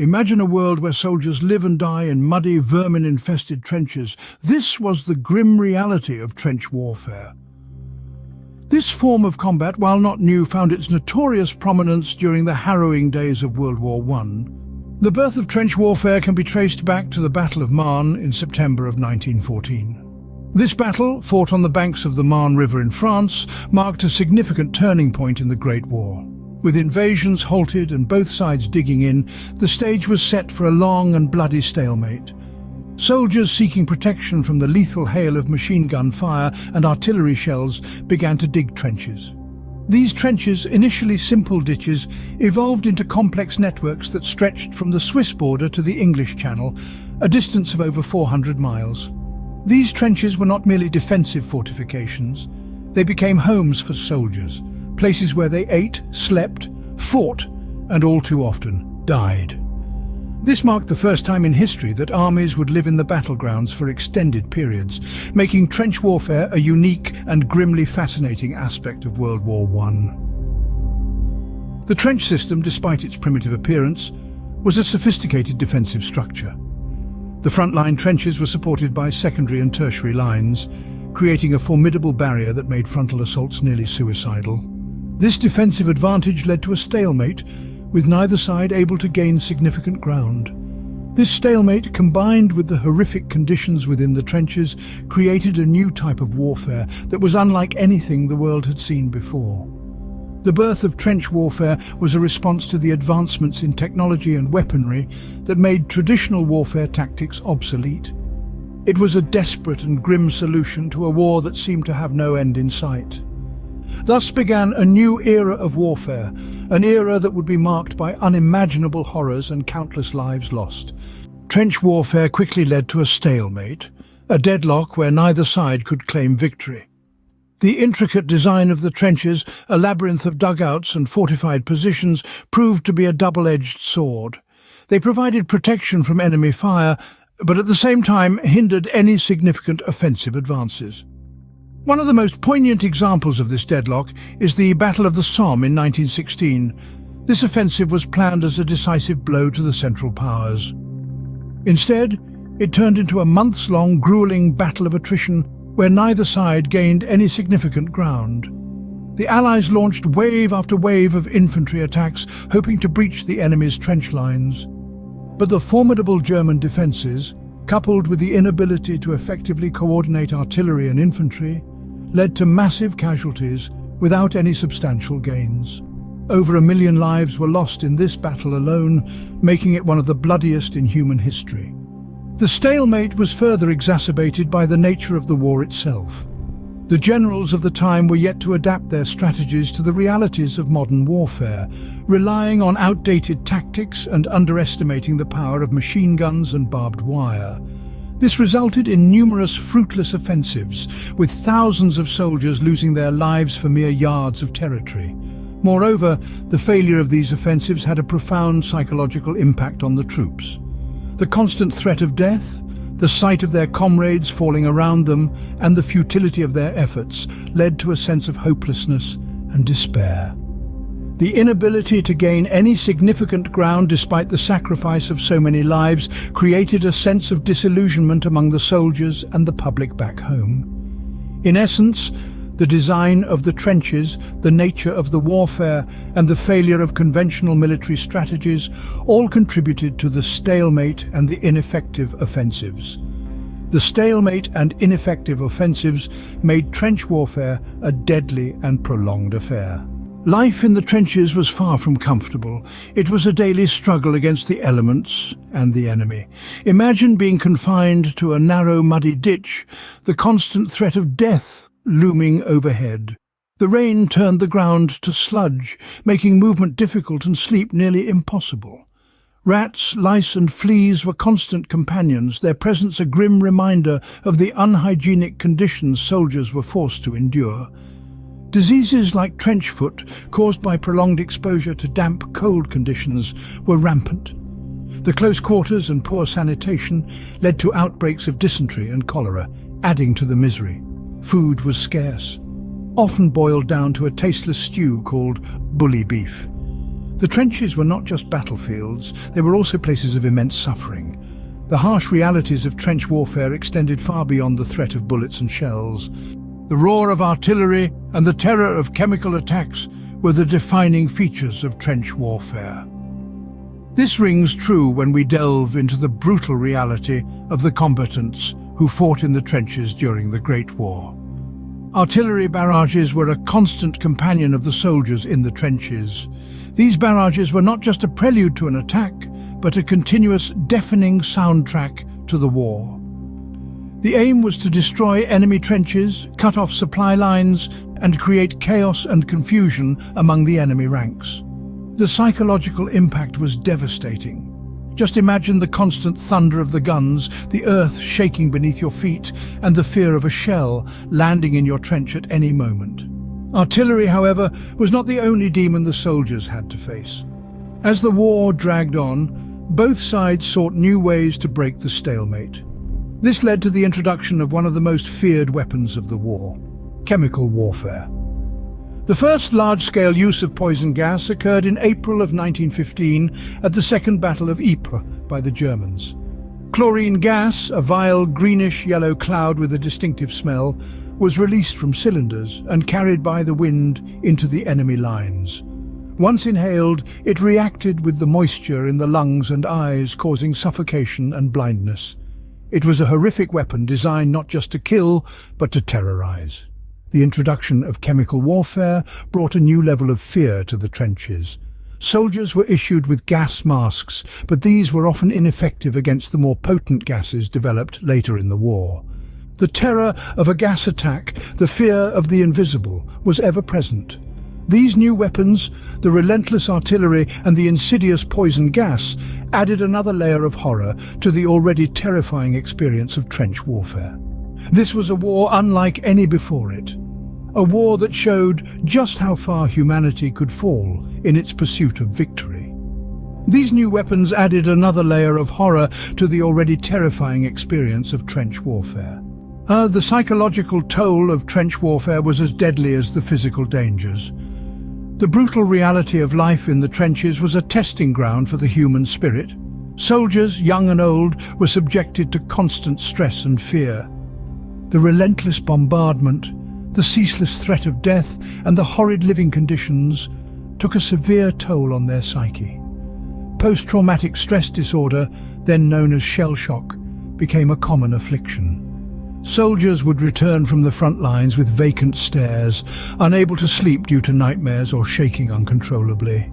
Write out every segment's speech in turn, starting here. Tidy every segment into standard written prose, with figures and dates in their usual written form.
Imagine a world where soldiers live and die in muddy, vermin-infested trenches. This was the grim reality of trench warfare. This form of combat, while not new, found its notorious prominence during the harrowing days of World War I. The birth of trench warfare can be traced back to the Battle of Marne in September of 1914. This battle, fought on the banks of the Marne River in France, marked a significant turning point in the Great War. With invasions halted and both sides digging in, the stage was set for a long and bloody stalemate. Soldiers seeking protection from the lethal hail of machine gun fire and artillery shells began to dig trenches. These trenches, initially simple ditches, evolved into complex networks that stretched from the Swiss border to the English Channel, a distance of over 400 miles. These trenches were not merely defensive fortifications. They became homes for soldiers, places where they ate, slept, fought, and all too often died. This marked the first time in history that armies would live in the battlegrounds for extended periods, making trench warfare a unique and grimly fascinating aspect of World War I. The trench system, despite its primitive appearance, was a sophisticated defensive structure. The front-line trenches were supported by secondary and tertiary lines, creating a formidable barrier that made frontal assaults nearly suicidal. This defensive advantage led to a stalemate, with neither side able to gain significant ground. This stalemate, combined with the horrific conditions within the trenches, created a new type of warfare that was unlike anything the world had seen before. The birth of trench warfare was a response to the advancements in technology and weaponry that made traditional warfare tactics obsolete. It was a desperate and grim solution to a war that seemed to have no end in sight. Thus began a new era of warfare, an era that would be marked by unimaginable horrors and countless lives lost. Trench warfare quickly led to a stalemate, a deadlock where neither side could claim victory. The intricate design of the trenches, a labyrinth of dugouts and fortified positions, proved to be a double-edged sword. They provided protection from enemy fire, but at the same time hindered any significant offensive advances. One of the most poignant examples of this deadlock is the Battle of the Somme in 1916. This offensive was planned as a decisive blow to the Central Powers. Instead, it turned into a months-long, grueling battle of attrition where neither side gained any significant ground. The Allies launched wave after wave of infantry attacks, hoping to breach the enemy's trench lines. But the formidable German defences, coupled with the inability to effectively coordinate artillery and infantry, led to massive casualties without any substantial gains. Over 1 million lives were lost in this battle alone, making it one of the bloodiest in human history. The stalemate was further exacerbated by the nature of the war itself. The generals of the time were yet to adapt their strategies to the realities of modern warfare, relying on outdated tactics and underestimating the power of machine guns and barbed wire. This resulted in numerous fruitless offensives, with thousands of soldiers losing their lives for mere yards of territory. Moreover, the failure of these offensives had a profound psychological impact on the troops. The constant threat of death, the sight of their comrades falling around them, and the futility of their efforts led to a sense of hopelessness and despair. The inability to gain any significant ground despite the sacrifice of so many lives created a sense of disillusionment among the soldiers and the public back home. In essence, the design of the trenches, the nature of the warfare, and the failure of conventional military strategies all contributed to the stalemate and the ineffective offensives. The stalemate and ineffective offensives made trench warfare a deadly and prolonged affair. Life in the trenches was far from comfortable. It was a daily struggle against the elements and the enemy. Imagine being confined to a narrow, muddy ditch, the constant threat of death looming overhead. The rain turned the ground to sludge, making movement difficult and sleep nearly impossible. Rats, lice and fleas were constant companions, their presence a grim reminder of the unhygienic conditions soldiers were forced to endure. Diseases like trench foot, caused by prolonged exposure to damp, cold conditions, were rampant. The close quarters and poor sanitation led to outbreaks of dysentery and cholera, adding to the misery. Food was scarce, often boiled down to a tasteless stew called bully beef. The trenches were not just battlefields, they were also places of immense suffering. The harsh realities of trench warfare extended far beyond the threat of bullets and shells. The roar of artillery and the terror of chemical attacks were the defining features of trench warfare. This rings true when we delve into the brutal reality of the combatants who fought in the trenches during the Great War. Artillery barrages were a constant companion of the soldiers in the trenches. These barrages were not just a prelude to an attack, but a continuous, deafening soundtrack to the war. The aim was to destroy enemy trenches, cut off supply lines, and create chaos and confusion among the enemy ranks. The psychological impact was devastating. Just imagine the constant thunder of the guns, the earth shaking beneath your feet, and the fear of a shell landing in your trench at any moment. Artillery, however, was not the only demon the soldiers had to face. As the war dragged on, both sides sought new ways to break the stalemate. This led to the introduction of one of the most feared weapons of the war: chemical warfare. The first large-scale use of poison gas occurred in April of 1915 at the Second Battle of Ypres by the Germans. Chlorine gas, a vile greenish-yellow cloud with a distinctive smell, was released from cylinders and carried by the wind into the enemy lines. Once inhaled, it reacted with the moisture in the lungs and eyes, causing suffocation and blindness. It was a horrific weapon designed not just to kill, but to terrorize. The introduction of chemical warfare brought a new level of fear to the trenches. Soldiers were issued with gas masks, but these were often ineffective against the more potent gases developed later in the war. The terror of a gas attack, the fear of the invisible, was ever present. These new weapons, the relentless artillery and the insidious poison gas, added another layer of horror to the already terrifying experience of trench warfare. This was a war unlike any before it. A war that showed just how far humanity could fall in its pursuit of victory. These new weapons added another layer of horror to the already terrifying experience of trench warfare. The psychological toll of trench warfare was as deadly as the physical dangers. The brutal reality of life in the trenches was a testing ground for the human spirit. Soldiers, young and old, were subjected to constant stress and fear. The relentless bombardment, the ceaseless threat of death, and the horrid living conditions took a severe toll on their psyche. Post-traumatic stress disorder, then known as shell shock, became a common affliction. Soldiers would return from the front lines with vacant stares, unable to sleep due to nightmares or shaking uncontrollably.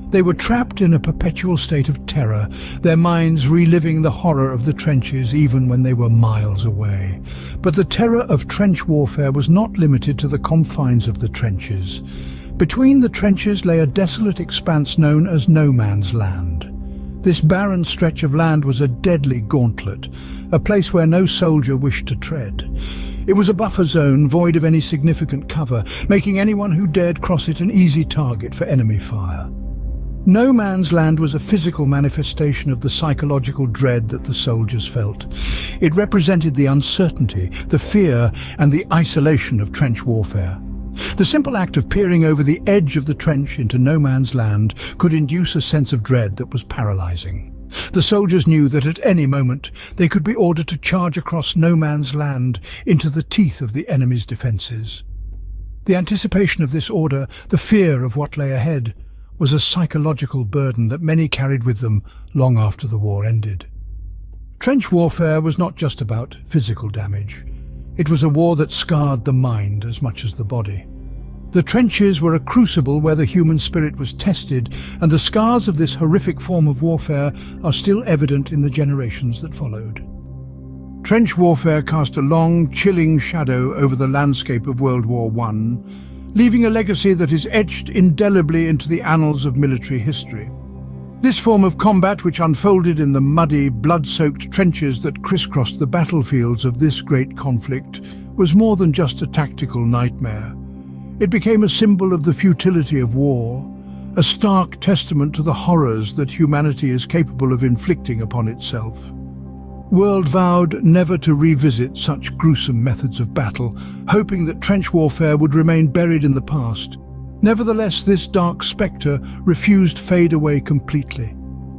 They were trapped in a perpetual state of terror, their minds reliving the horror of the trenches even when they were miles away. But the terror of trench warfare was not limited to the confines of the trenches. Between the trenches lay a desolate expanse known as no man's land. This barren stretch of land was a deadly gauntlet, a place where no soldier wished to tread. It was a buffer zone void of any significant cover, making anyone who dared cross it an easy target for enemy fire. No man's land was a physical manifestation of the psychological dread that the soldiers felt. It represented the uncertainty, the fear, and the isolation of trench warfare. The simple act of peering over the edge of the trench into no man's land could induce a sense of dread that was paralyzing. The soldiers knew that at any moment they could be ordered to charge across no man's land into the teeth of the enemy's defenses. The anticipation of this order, the fear of what lay ahead, was a psychological burden that many carried with them long after the war ended. Trench warfare was not just about physical damage. It was a war that scarred the mind as much as the body. The trenches were a crucible where the human spirit was tested, and the scars of this horrific form of warfare are still evident in the generations that followed. Trench warfare cast a long, chilling shadow over the landscape of World War I, leaving a legacy that is etched indelibly into the annals of military history. This form of combat, which unfolded in the muddy, blood-soaked trenches that crisscrossed the battlefields of this great conflict, was more than just a tactical nightmare. It became a symbol of the futility of war, a stark testament to the horrors that humanity is capable of inflicting upon itself. World vowed never to revisit such gruesome methods of battle, hoping that trench warfare would remain buried in the past. Nevertheless, this dark spectre refused to fade away completely.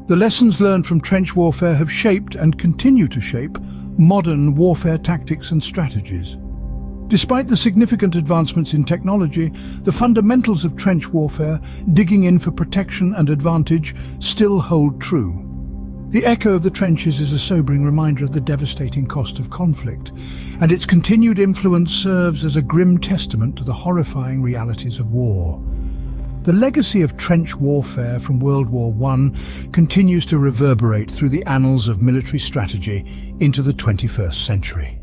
The lessons learned from trench warfare have shaped and continue to shape modern warfare tactics and strategies. Despite the significant advancements in technology, the fundamentals of trench warfare, digging in for protection and advantage, still hold true. The echo of the trenches is a sobering reminder of the devastating cost of conflict, and its continued influence serves as a grim testament to the horrifying realities of war. The legacy of trench warfare from World War I continues to reverberate through the annals of military strategy into the 21st century.